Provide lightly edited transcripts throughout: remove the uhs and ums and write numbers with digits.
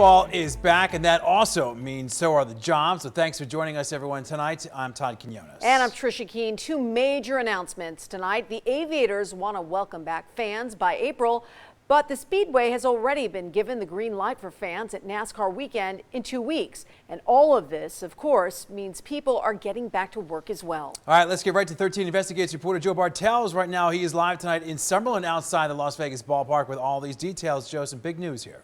baseball is back, and that also means so are the jobs. So thanks for joining us, everyone, tonight. I'm Todd Quinones. And I'm Trisha Keene. Two major announcements tonight. The Aviators want to welcome back fans by April, but the Speedway has already been given the green light for fans at NASCAR weekend in 2 weeks. And all of this, of course, means people are getting back to work as well. All right, let's get right to 13 Investigates reporter Joe Bartels. Right now, he is live tonight in Summerlin outside the Las Vegas ballpark with all these details. Joe, some big news here.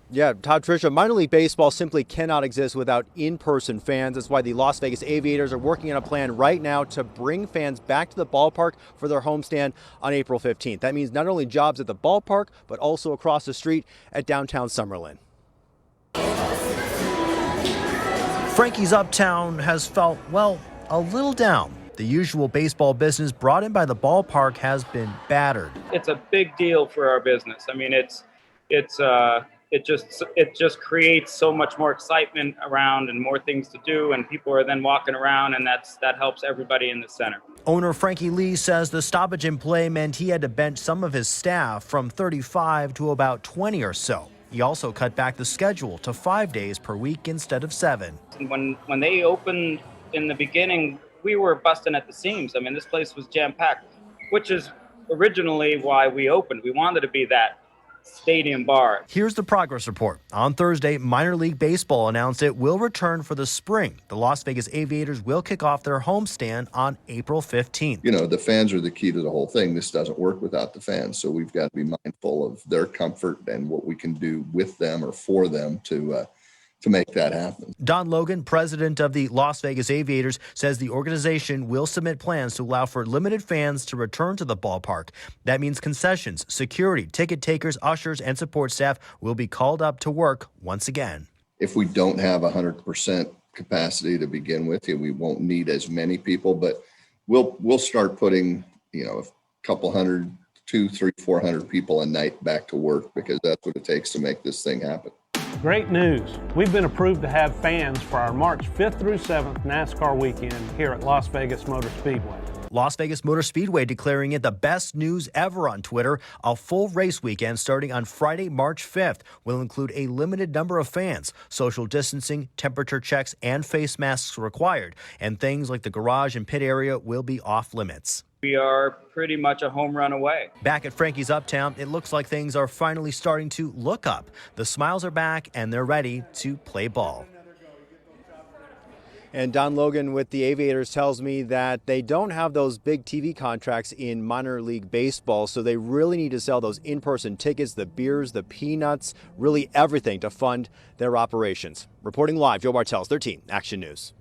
Yeah, Todd, Tricia, minor league baseball simply cannot exist without in-person fans. That's why the Las Vegas Aviators are working on a plan right now to bring fans back to the ballpark for their homestand on April 15th. That means not only jobs at the ballpark, but also across the street at downtown Summerlin. Frankie's Uptown has felt, well, a little down. The usual baseball business brought in by the ballpark has been battered. It's a big deal for our business. I mean, it just creates so much more excitement around and more things to do, and people are then walking around, and that helps everybody in the center. Owner Frankie Lee says the stoppage in play meant he had to bench some of his staff from 35 to about 20 or so. He also cut back the schedule to 5 days per week instead of 7. And when they opened in the beginning, we were busting at the seams. I mean, this place was jam-packed, which is originally why we opened. We wanted to be that stadium bar. Here's the progress report. On Thursday, minor league baseball announced it will return for the spring. The Las Vegas Aviators will kick off their homestand on April 15th. You know, the fans are the key to the whole thing. This doesn't work without the fans. So we've got to be mindful of their comfort and what we can do with them or for them to make that happen. Don Logan, president of the Las Vegas Aviators, says the organization will submit plans to allow for limited fans to return to the ballpark. That means concessions, security, ticket takers, ushers, and support staff will be called up to work once again. If we don't have 100% capacity to begin with, we won't need as many people, but we'll start putting, a couple hundred, 200, 300, 400 people a night back to work, because that's what it takes to make this thing happen. Great news. We've been approved to have fans for our March 5th through 7th NASCAR weekend here at Las Vegas Motor Speedway. Las Vegas Motor Speedway declaring it the best news ever on Twitter. A full race weekend starting on Friday, March 5th will include a limited number of fans, social distancing, temperature checks, and face masks required, and things like the garage and pit area will be off limits. We are pretty much a home run away. Back at Frankie's Uptown, it looks like things are finally starting to look up. The smiles are back, and they're ready to play ball. And Don Logan with the Aviators tells me that they don't have those big TV contracts in minor league baseball, so they really need to sell those in-person tickets, the beers, the peanuts, really everything to fund their operations. Reporting live, Joe Bartels, 13 Action News.